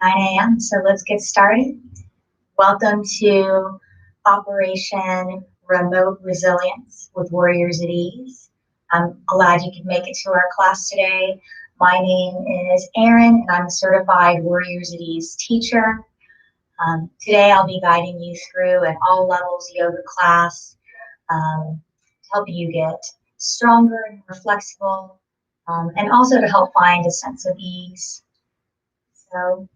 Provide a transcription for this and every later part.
9 a.m. So let's get started. Welcome to Operation Remote Resilience with Warriors at Ease. I'm glad you could make it to our class today. My name is Aron, and I'm a certified Warriors at Ease teacher. Today I'll be guiding you through an all levels yoga class to help you get stronger and more flexible, and also to help find a sense of ease. So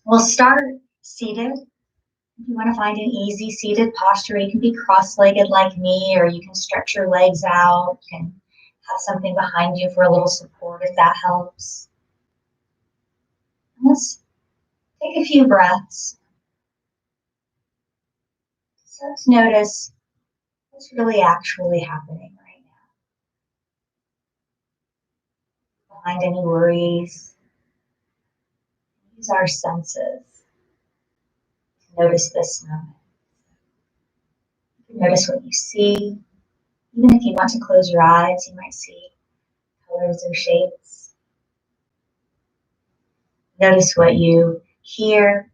we'll start seated. If you want to find an easy seated posture, you can be cross-legged like me, or you can stretch your legs out. You can have something behind you for a little support if that helps. Let's take a few breaths. So let's notice what's really actually happening right now. Behind any worries, use our senses to notice this moment. Notice what you see. Even if you want to close your eyes, you might see colors or shapes. Notice what you hear,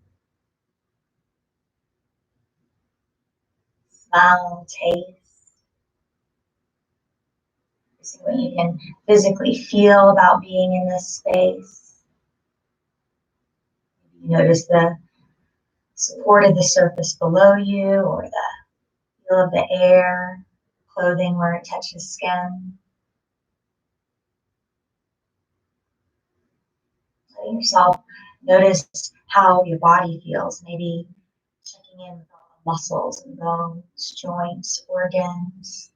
smell, taste. See what you can physically feel about being in this space. You notice the support of the surface below you, or the feel of the air, clothing where it touches skin. Letting yourself notice how your body feels, maybe checking in with all the muscles and bones, joints, organs.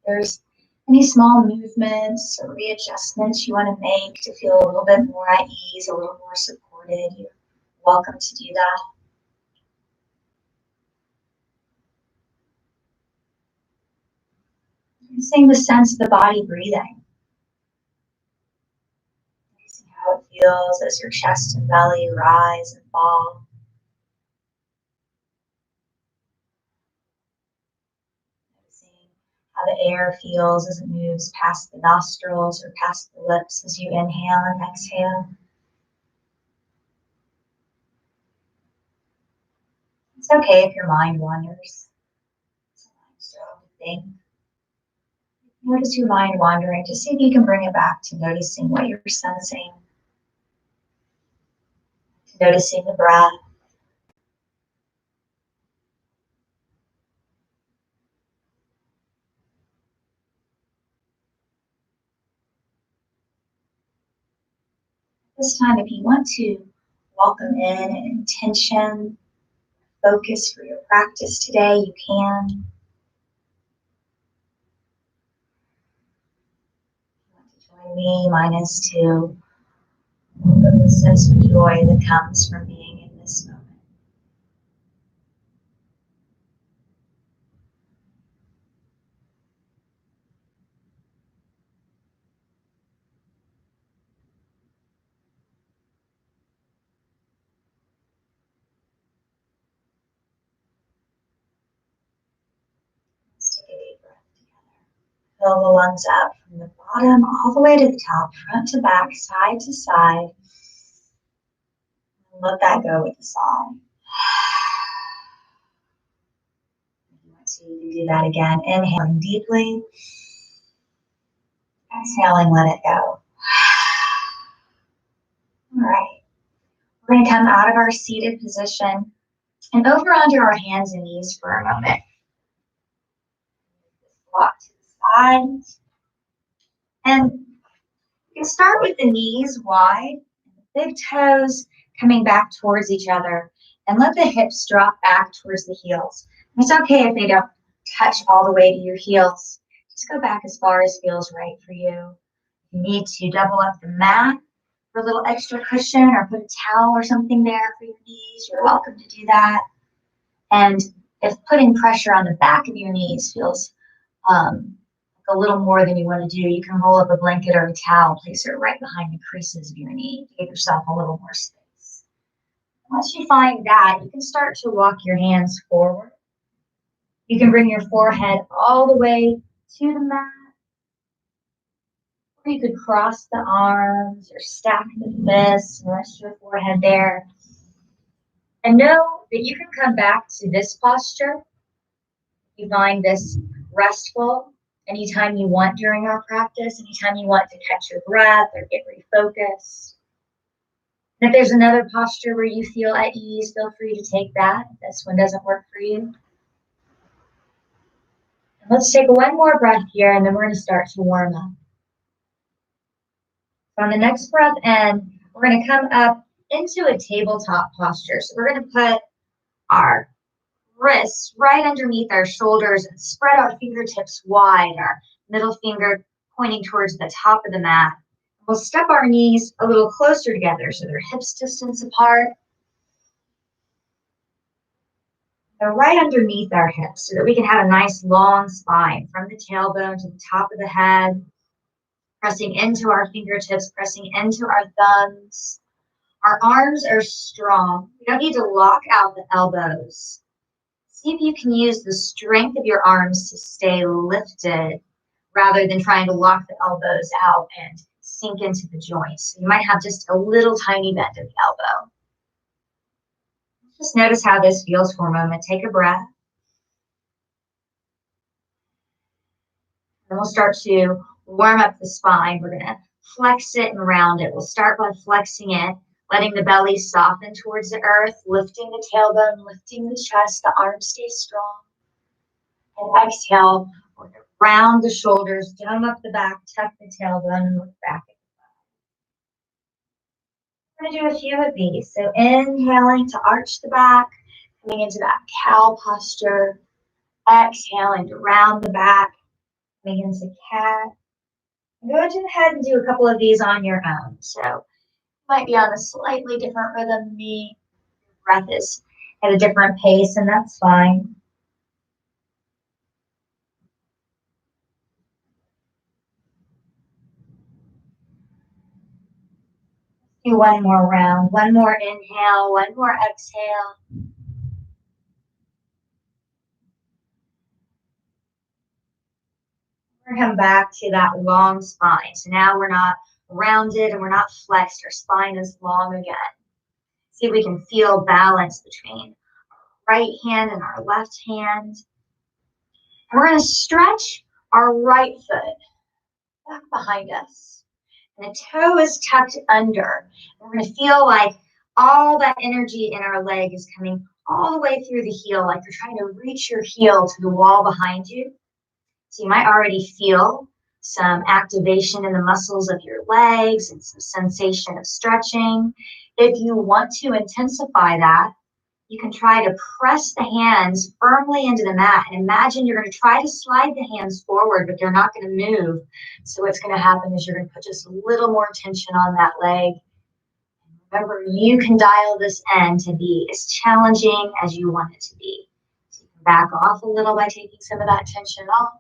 There's any small movements or readjustments you want to make to feel a little bit more at ease, a little more supported, you're welcome to do that. Noticing the sense of the body breathing. Noticing how it feels as your chest and belly rise and fall. Noticing how the air feels as it moves past the nostrils or past the lips as you inhale and exhale. It's okay if your mind wanders. Sometimes you have to think. Notice your mind wandering. Just see if you can bring it back to noticing what you're sensing. Noticing the breath. This time, if you want to welcome in an intention, focus for your practice today, you can. If you want to join me, mine is to feel the sense of joy that comes from being in this moment. Let's take a deep breath together. Fill the lungs up from the bottom all the way to the top, front to back, side to side. And let that go with a sigh. If you want to, you can do that again. Inhaling deeply. Exhaling, let it go. All right. We're going to come out of our seated position and over onto our hands and knees for a moment. Walk to the side. And you can start with the knees wide, the big toes coming back towards each other, and let the hips drop back towards the heels. And it's okay if they don't touch all the way to your heels. Just go back as far as feels right for you. If you need to double up the mat for a little extra cushion, or put a towel or something there for your knees, you're welcome to do that. And if putting pressure on the back of your knees feels a little more than you want to do, you can roll up a blanket or a towel, place it right behind the creases of your knee to give yourself a little more space. Once you find that, you can start to walk your hands forward. You can bring your forehead all the way to the mat. You could cross the arms or stack the fists and rest your forehead there. And know that you can come back to this posture. You find this restful anytime you want during our practice, anytime you want to catch your breath or get refocused. And if there's another posture where you feel at ease, feel free to take that. If this one doesn't work for you. And let's take one more breath here, and then we're going to start to warm up. So on the next breath in, we're going to come up into a tabletop posture. So we're going to put our wrists right underneath our shoulders and spread our fingertips wide, our middle finger pointing towards the top of the mat. We'll step our knees a little closer together so they're hips distance apart. They're right underneath our hips so that we can have a nice long spine from the tailbone to the top of the head, pressing into our fingertips, pressing into our thumbs. Our arms are strong. We don't need to lock out the elbows. See if you can use the strength of your arms to stay lifted rather than trying to lock the elbows out and sink into the joints. So you might have just a little tiny bend of the elbow. Just notice how this feels for a moment. Take a breath. Then we'll start to warm up the spine. We're going to flex it and round it. We'll start by flexing it, letting the belly soften towards the earth, lifting the tailbone, lifting the chest. The arms stay strong. And exhale, we're going to round the shoulders, dome up the back, tuck the tailbone, and look back. We're going to do a few of these. So inhaling to arch the back, coming into that cow posture. Exhaling to round the back, coming into cat. Go ahead and do a couple of these on your own. So you might be on a slightly different rhythm than me. Your breath is at a different pace, and that's fine. Do one more round, one more inhale, one more exhale. We're going to come back to that long spine. So now we're not rounded and we're not flexed. Our spine is long again. See if we can feel balance between our right hand and our left hand. And we're going to stretch our right foot back behind us. And the toe is tucked under. We're going to feel like all that energy in our leg is coming all the way through the heel, like you're trying to reach your heel to the wall behind you. So you might already feel some activation in the muscles of your legs and some sensation of stretching. If you want to intensify that, you can try to press the hands firmly into the mat and imagine you're going to try to slide the hands forward, but they're not going to move. So what's going to happen is you're going to put just a little more tension on that leg. Remember, you can dial this in to be as challenging as you want it to be. So you can back off a little by taking some of that tension off.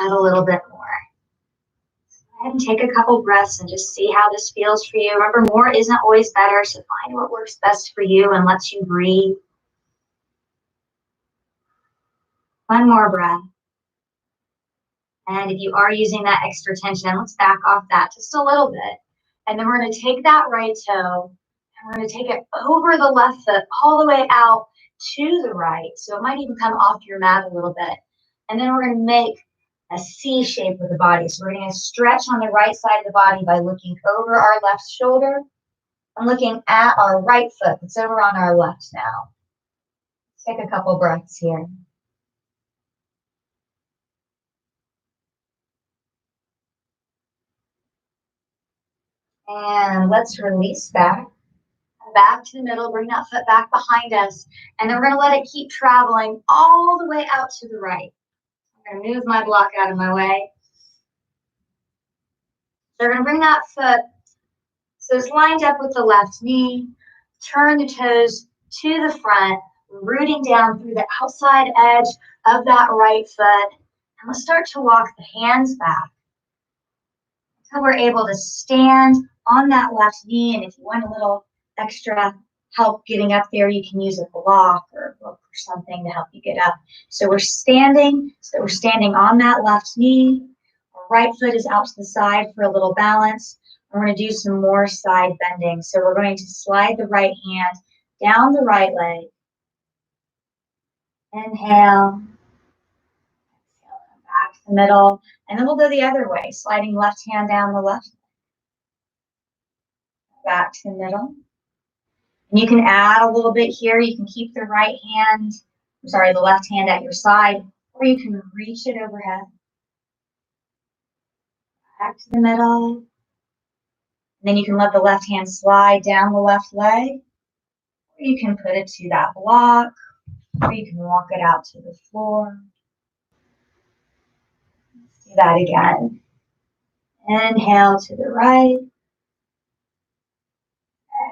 Add a little bit more. Go ahead and take a couple breaths and just see how this feels for you. Remember, more isn't always better, so find what works best for you and lets you breathe. One more breath. And if you are using that extra tension, let's back off that just a little bit. And then we're going to take that right toe and we're going to take it over the left foot all the way out to the right. So it might even come off your mat a little bit. And then we're going to make a C shape with the body. So we're going to stretch on the right side of the body by looking over our left shoulder and looking at our right foot that's over on our left now. Take a couple breaths here. And let's release back. Back to the middle, bring that foot back behind us. And then we're going to let it keep traveling all the way out to the right. I'm going to move my block out of my way. So we're going to bring that foot so it's lined up with the left knee. Turn the toes to the front, rooting down through the outside edge of that right foot. And let's start to walk the hands back until we're able to stand on that left knee. And if you want a little extra help getting up there, you can use a block or a book or something to help you get up. So we're standing on that left knee. Our right foot is out to the side for a little balance. We're going to do some more side bending. So we're going to slide the right hand down the right leg. Inhale. Exhale, come back to the middle. And then we'll go the other way, sliding left hand down the left. Back to the middle. And you can add a little bit here. You can keep the the left hand at your side, or you can reach it overhead. Back to the middle. And then you can let the left hand slide down the left leg, or you can put it to that block, or you can walk it out to the floor. Let's do that again. Inhale to the right.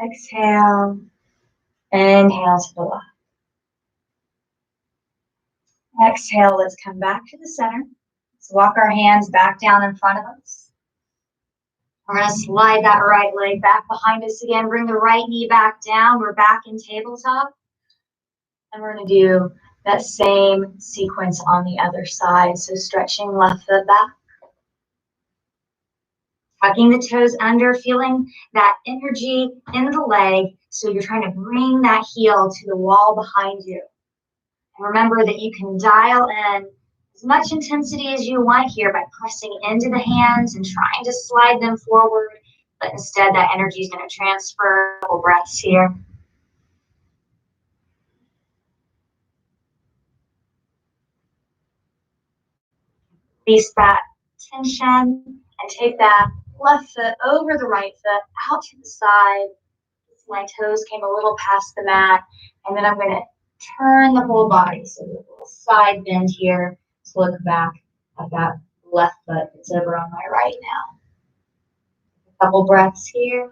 Exhale. Inhale to the left. Exhale, let's come back to the center. Let's walk our hands back down in front of us. We're going to slide that right leg back behind us again. Bring the right knee back down. We're back in tabletop. And we're going to do that same sequence on the other side. So stretching left foot back. Tucking the toes under, feeling that energy in the leg. So you're trying to bring that heel to the wall behind you. And remember that you can dial in as much intensity as you want here by pressing into the hands and trying to slide them forward. But instead, that energy is going to transfer. Couple breaths here. Release that tension and take that left foot over the right foot out to the side. My toes came a little past the mat. And then I'm going to turn the whole body. So a little side bend here. So look back at that left foot that's over on my right now. A couple breaths here.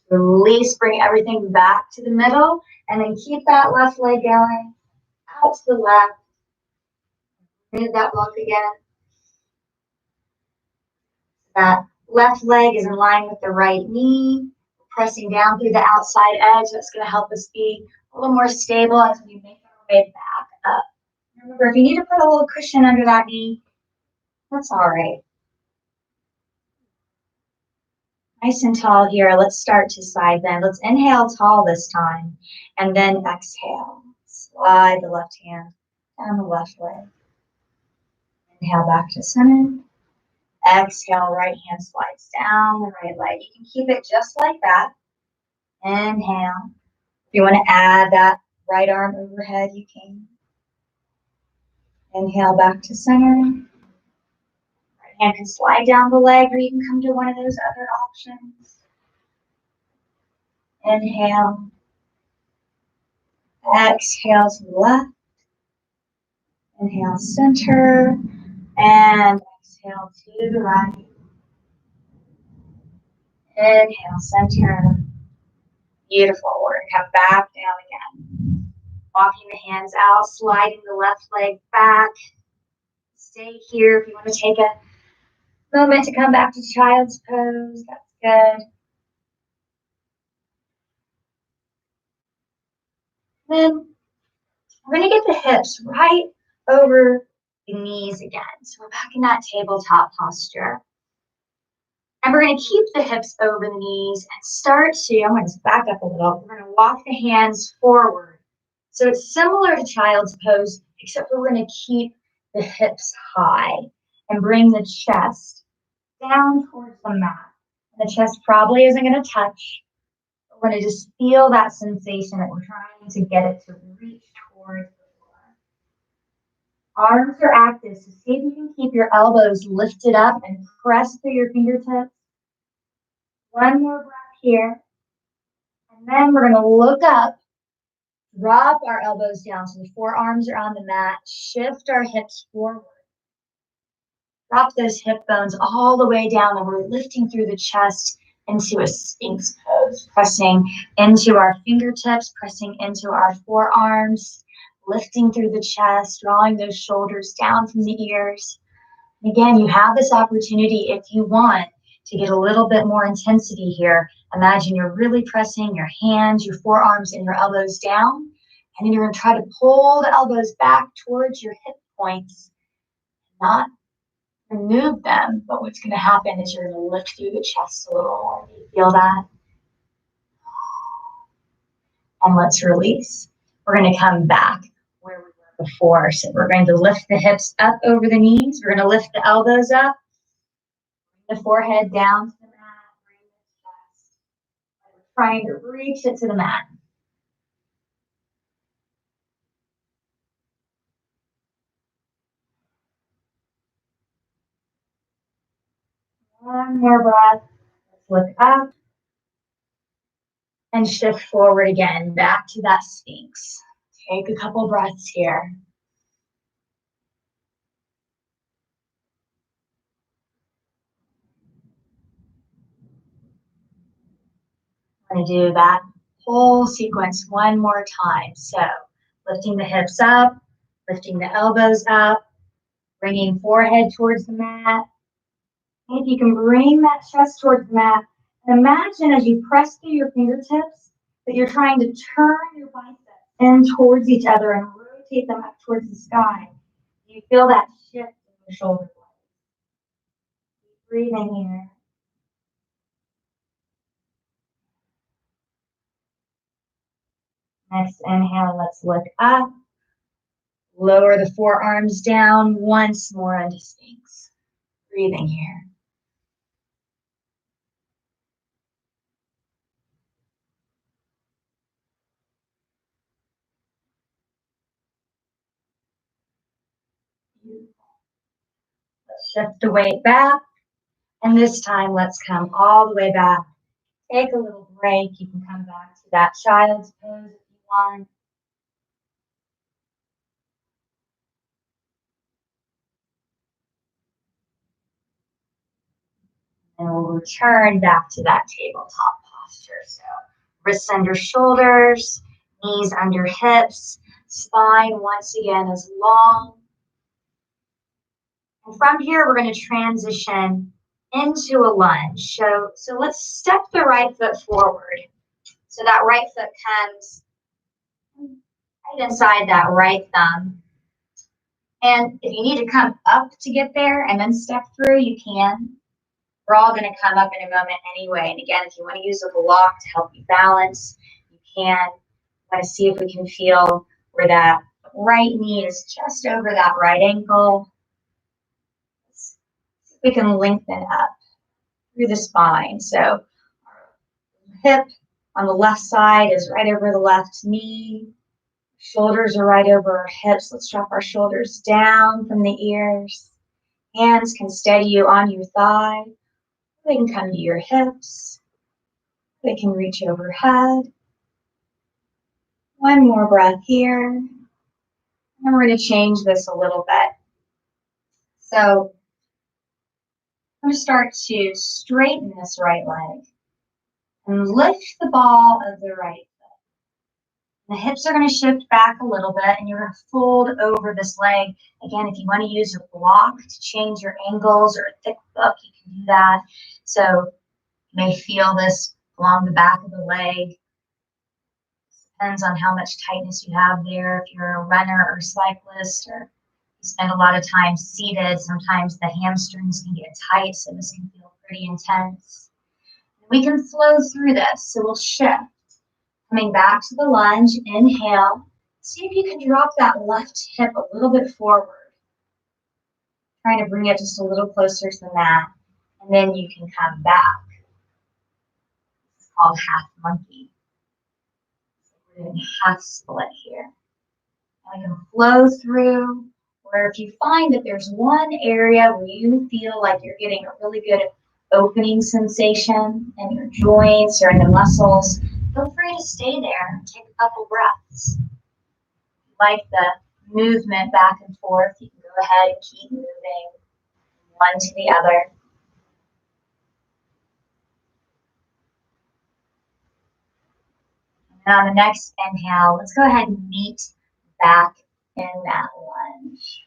Release, bring everything back to the middle, and then keep that left leg going out to the left. Move that block again. That left leg is in line with the right knee, pressing down through the outside edge. That's going to help us be a little more stable as we make our way back up. Remember, if you need to put a little cushion under that knee, that's all right. Nice and tall here. Let's start to side bend. Let's inhale tall this time, and then exhale. Slide the left hand down the left leg. Inhale back to center. Exhale, right hand slides down the right leg. You can keep it just like that. Inhale. If you want to add that right arm overhead, you can. Inhale back to center. Right hand can slide down the leg, or you can come to one of those other options. Inhale. Exhale to the left. Inhale, center. And exhale to the right. Inhale, center. Beautiful. We're going to come back down again. Walking the hands out, sliding the left leg back. Stay here if you want to take a moment to come back to child's pose. That's good. Then we're going to get the hips right over the knees again. So we're back in that tabletop posture. And we're going to keep the hips over the knees and start to, I'm going to back up a little. We're going to walk the hands forward. So it's similar to child's pose, except we're going to keep the hips high and bring the chest down towards the mat. The chest probably isn't going to touch. We're going to just feel that sensation that we're trying to get it to reach towards the floor. Arms are active, so see if you can keep your elbows lifted up and press through your fingertips. One more breath here. And then we're going to look up, drop our elbows down so the forearms are on the mat, shift our hips forward. Drop those hip bones all the way down, and we're lifting through the chest into a Sphinx pose, pressing into our fingertips, pressing into our forearms, lifting through the chest, drawing those shoulders down from the ears. And again, you have this opportunity if you want to get a little bit more intensity here. Imagine you're really pressing your hands, your forearms, and your elbows down, and then you're going to try to pull the elbows back towards your hip points, not remove them, but what's going to happen is you're going to lift through the chest a little more. Do you feel that? And let's release. We're going to come back where we were before. So we're going to lift the hips up over the knees. We're going to lift the elbows up, the forehead down to the mat, bring the chest. We're trying to reach it to the mat. One more breath. Let's look up and shift forward again, back to that Sphinx. Take a couple breaths here. We're going to do that whole sequence one more time. So lifting the hips up, lifting the elbows up, bringing forehead towards the mat. And if you can bring that chest towards the mat, and imagine as you press through your fingertips that you're trying to turn your biceps in towards each other and rotate them up towards the sky. You feel that shift in your shoulder blades. Breathing here. Next inhale, let's look up. Lower the forearms down once more into Sphinx. Breathing here. Let's shift the weight back. And this time, let's come all the way back. Take a little break. You can come back to that child's pose if you want. And we'll return back to that tabletop posture. So wrists under shoulders, knees under hips, spine once again is long. And from here, we're going to transition into a lunge. So let's step the right foot forward. So that right foot comes right inside that right thumb. And if you need to come up to get there and then step through, you can. We're all going to come up in a moment anyway. And again, if you want to use a block to help you balance, you can. I want to see if we can feel where that right knee is just over that right ankle. See if we can lengthen up through the spine. So hip on the left side is right over the left knee. Shoulders are right over our hips. Let's drop our shoulders down from the ears. Hands can steady you on your thigh. They can come to your hips. They can reach overhead. One more breath here. And we're going to change this a little bit. So I'm going to start to straighten this right leg and lift the ball of the right foot. The hips are going to shift back a little bit and you're going to fold over this leg. Again, if you want to use a block to change your angles or a thick book, you can do that. So you may feel this along the back of the leg. Depends on how much tightness you have there. If you're a runner or cyclist or you spend a lot of time seated, sometimes the hamstrings can get tight, so this can feel pretty intense. We can flow through this, so we'll shift. Coming back to the lunge, inhale. See if you can drop that left hip a little bit forward. Trying to bring it just a little closer to the mat, and then you can come back. It's called half monkey. We're doing half split here. And I can flow through, or if you find that there's one area where you feel like you're getting a really good opening sensation in your joints or in the muscles, feel free to stay there and take a couple breaths. If you like the movement back and forth, you can go ahead and keep moving one to the other. And on the next inhale, let's go ahead and meet back in that lunge.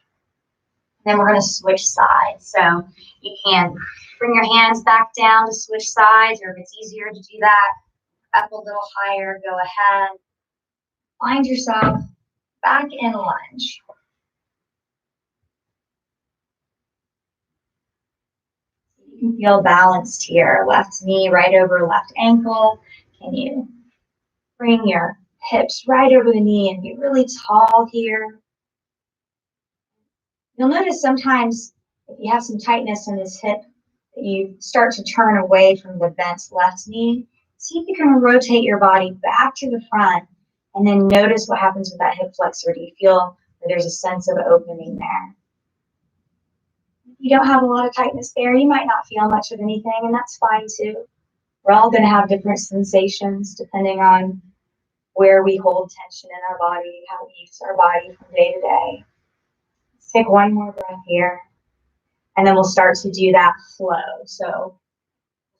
Then we're going to switch sides. So you can bring your hands back down to switch sides, or if it's easier to do that, up a little higher, go ahead. Find yourself back in lunge. can feel balanced here. Left knee right over left ankle. Can you bring your hips right over the knee and be really tall here? You'll notice sometimes if you have some tightness in this hip, that you start to turn away from the bent left knee. See if you can rotate your body back to the front and then notice what happens with that hip flexor. Do you feel that there's a sense of opening there? If you don't have a lot of tightness there, you might not feel much of anything, and that's fine too. We're all going to have different sensations depending on where we hold tension in our body, how we use our body from day to day. Let's take one more breath here, and then we'll start to do that flow. So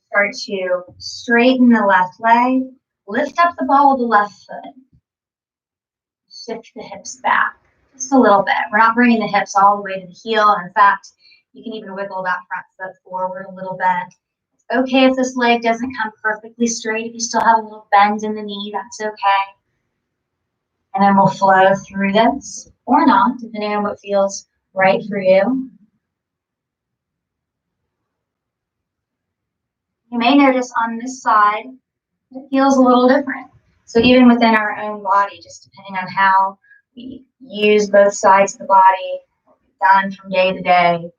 start to straighten the left leg, lift up the ball of the left foot, shift the hips back just a little bit. We're not bringing the hips all the way to the heel. In fact, you can even wiggle that front foot forward a little bit. It's okay if this leg doesn't come perfectly straight. If you still have a little bend in the knee, that's okay. And then we'll flow through this, or not, depending on what feels right for you. You may notice on this side, it feels a little different. So even within our own body, just depending on how we use both sides of the body, what we've done from day to day,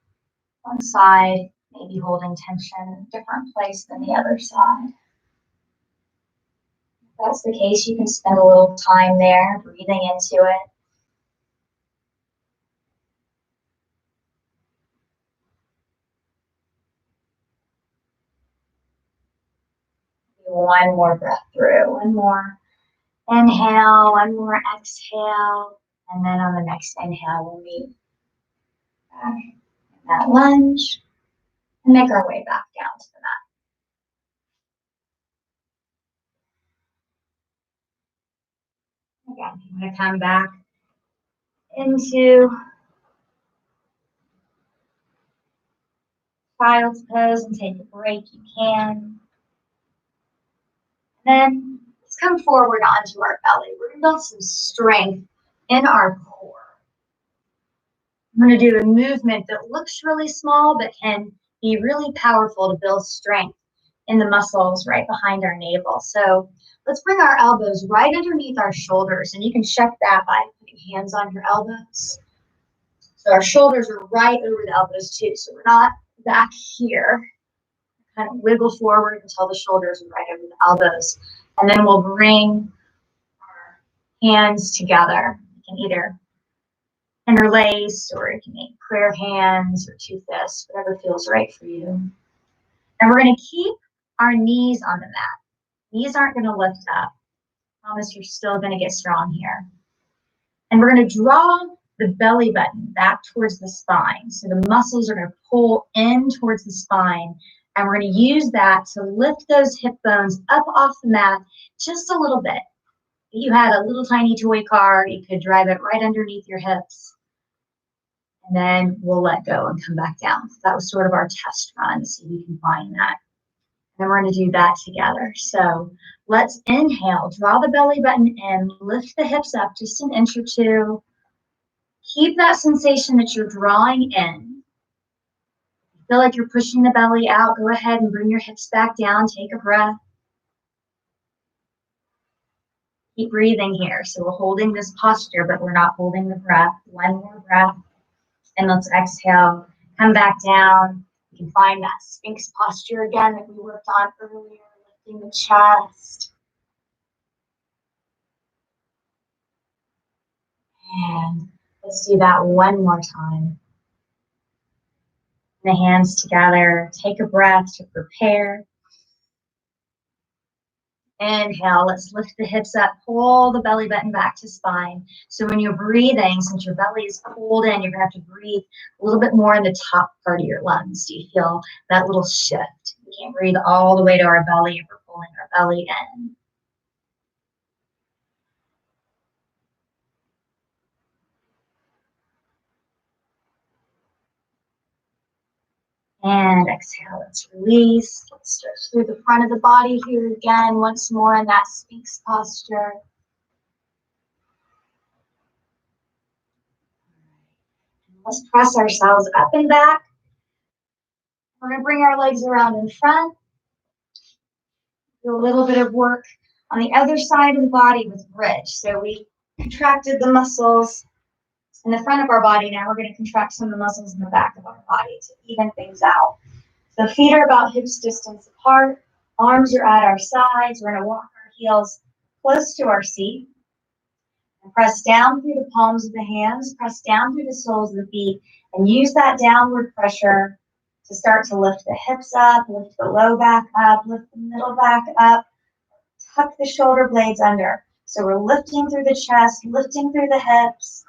one side may be holding tension in a different place than the other side. If that's the case, you can spend a little time there, breathing into it. One more breath through, one more inhale, one more exhale, and then on the next inhale, we'll meet back in that lunge and make our way back down to the mat. Again, I'm going to come back into child's pose and take a break. You can. Then let's come forward onto our belly. We're going to build some strength in our core. I'm going to do a movement that looks really small but can be really powerful to build strength in the muscles right behind our navel. So let's bring our elbows right underneath our shoulders, and you can check that by putting hands on your elbows. So our shoulders are right over the elbows too, so we're not back here. Kind of wiggle forward until the shoulders are right over the elbows. And then we'll bring our hands together. You can either interlace, or you can make prayer hands or two fists, whatever feels right for you. And we're going to keep our knees on the mat. Knees aren't going to lift up. I promise you're still going to get strong here. And we're going to draw the belly button back towards the spine. So the muscles are going to pull in towards the spine. And we're going to use that to lift those hip bones up off the mat just a little bit. If you had a little tiny toy car, you could drive it right underneath your hips. And then we'll let go and come back down. That was sort of our test run, so you can find that. And we're going to do that together. So let's inhale, draw the belly button in, lift the hips up just an inch or two. Keep that sensation that you're drawing in. Feel like you're pushing the belly out, go ahead and bring your hips back down. Take a breath. Keep breathing here. So we're holding this posture, but we're not holding the breath. One more breath. And let's exhale. Come back down. You can find that Sphinx posture again that we worked on earlier, lifting the chest. And let's do that one more time. The hands together. Take a breath to prepare. Inhale, let's lift the hips up, pull the belly button back to spine. So when you're breathing, since your belly is pulled in, you're gonna have to breathe a little bit more in the top part of your lungs. Do you feel that little shift? We can't breathe all the way to our belly if we're pulling our belly in. And exhale, let's release. Let's stretch through the front of the body here again, once more in that Sphinx posture. Let's press ourselves up and back. We're going to bring our legs around in front, do a little bit of work on the other side of the body with bridge. So we contracted the muscles in the front of our body. Now we're going to contract some of the muscles in the back of our body to even things out. So feet are about hips distance apart. Arms are at our sides. We're going to walk our heels close to our seat. And press down through the palms of the hands. Press down through the soles of the feet. And use that downward pressure to start to lift the hips up, lift the low back up, lift the middle back up. Tuck the shoulder blades under. So we're lifting through the chest, lifting through the hips.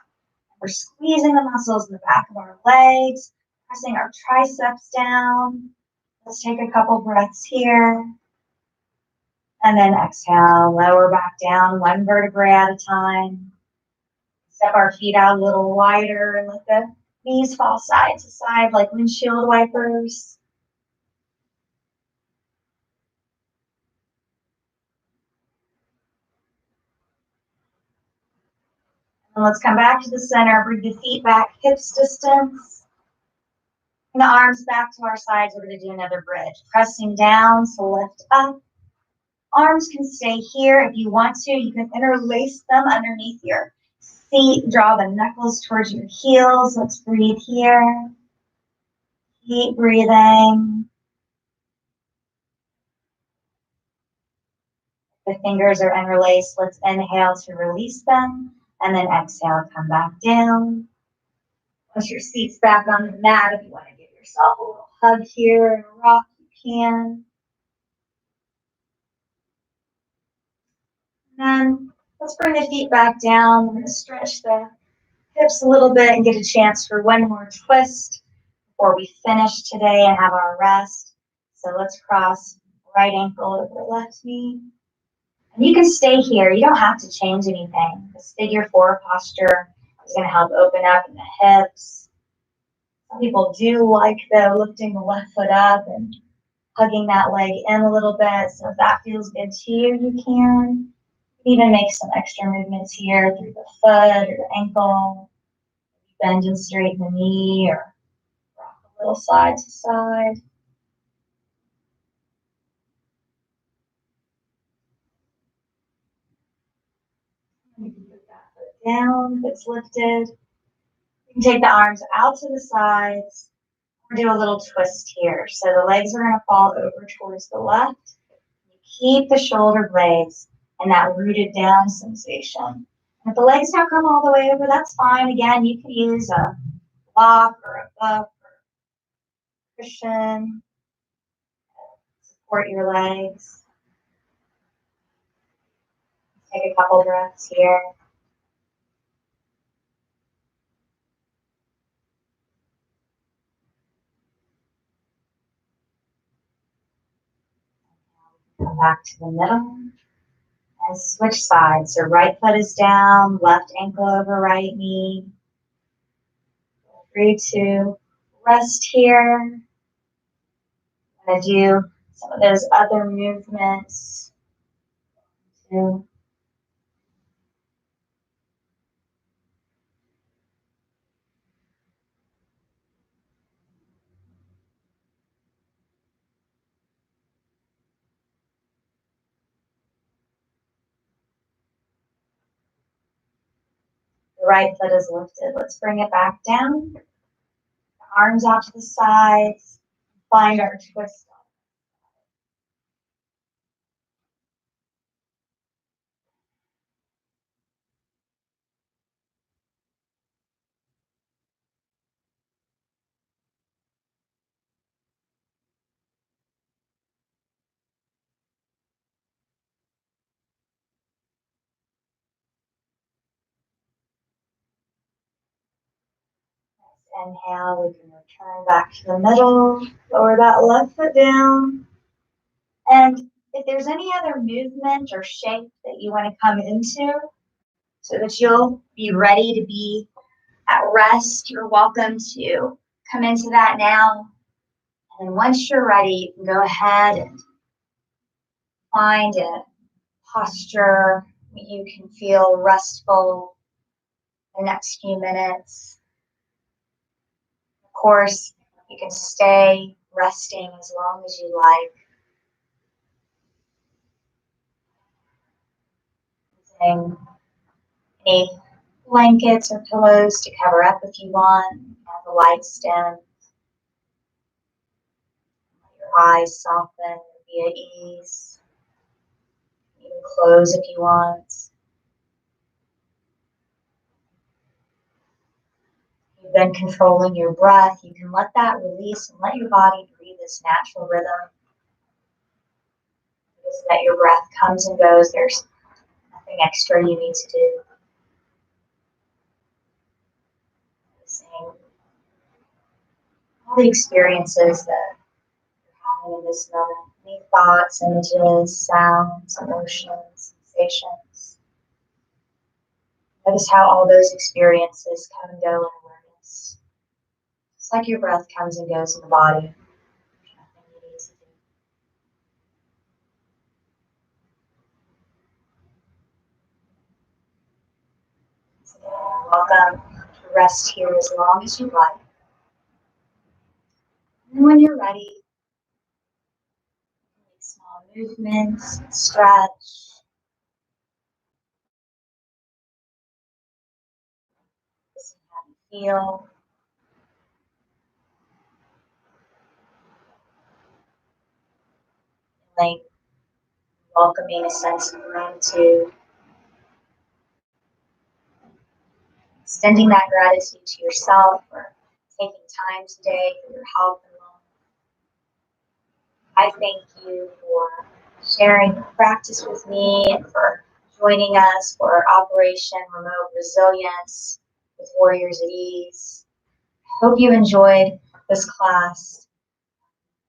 We're squeezing the muscles in the back of our legs, pressing our triceps down. Let's take a couple breaths here. And then exhale, lower back down, one vertebrae at a time. Step our feet out a little wider and let the knees fall side to side like windshield wipers. And let's come back to the center. Bring the feet back, hips distance. And the arms back to our sides. We're going to do another bridge. Pressing down to lift up. Arms can stay here if you want to. You can interlace them underneath your feet. Draw the knuckles towards your heels. Let's breathe here. Keep breathing. The fingers are interlaced. Let's inhale to release them. And then exhale, come back down. Once your seat's back on the mat, if you want to give yourself a little hug here and a rock, you can. And then let's bring the feet back down. We're going to stretch the hips a little bit and get a chance for one more twist before we finish today and have our rest. So let's cross right ankle over left knee. And you can stay here. You don't have to change anything. This figure four posture is going to help open up in the hips. Some people do like, though, lifting the left foot up and hugging that leg in a little bit. So if that feels good to you, you can. Even make some extra movements here through the foot or the ankle. Bend and straighten the knee or rock a little side to side. You can put that foot down if it's lifted. You can take the arms out to the sides. Or do a little twist here. So the legs are going to fall over towards the left. You keep the shoulder blades and that rooted down sensation. If the legs don't come all the way over, that's fine. Again, you could use a block or a book or a cushion. Support your legs. Take a couple breaths here. Come back to the middle. And switch sides. So right foot is down, left ankle over right knee. Feel free to rest here. I'm going to do some of those other movements too. The right foot is lifted. Let's bring it back down. The arms out to the sides. Find our twist. Inhale, we can return back to the middle. Lower that left foot down. And if there's any other movement or shape that you want to come into so that you'll be ready to be at rest, you're welcome to come into that now. And then once you're ready, you can go ahead and find a posture where you can feel restful the next few minutes. Of course, you can stay resting as long as you like, using any blankets or pillows to cover up if you want. Have the lights dim, let your eyes soften via ease. You can close if you want. You've been controlling your breath. You can let that release and let your body breathe its natural rhythm. Just that your breath comes and goes. There's nothing extra you need to do. Seeing all the experiences that you're having in this moment. Any thoughts, images, sounds, emotions, sensations. Notice how all those experiences come and go in awareness. Just like your breath comes and goes in the body. There's nothing you need to do. So you're welcome to rest here as long as you like. And when you're ready, make small movements, stretch. See how you feel. Like welcoming a sense of gratitude. Extending that gratitude to yourself for taking time today for your health and wellness. I thank you for sharing your practice with me and for joining us for Operation Remote Resilience with Warriors at Ease. I hope you enjoyed this class.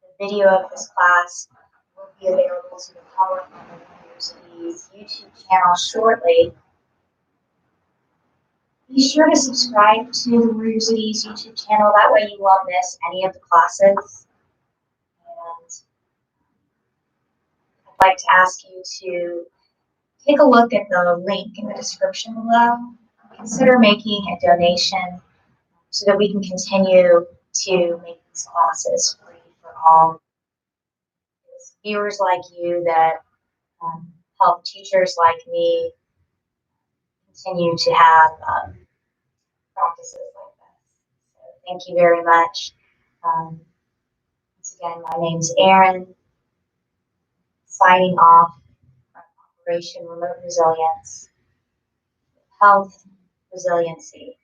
The video of this class will be available to the public on the Warriors at Ease YouTube channel shortly. Be sure to subscribe to the Warriors at Ease YouTube channel. That way you won't miss any of the classes. And I'd like to ask you to take a look at the link in the description below. Consider making a donation so that we can continue to make these classes free for all. It's viewers like you that help teachers like me continue to have practices like this. So thank you very much. Once again, my name's Aron, signing off from Operation Remote Resilience, Health, Resiliency,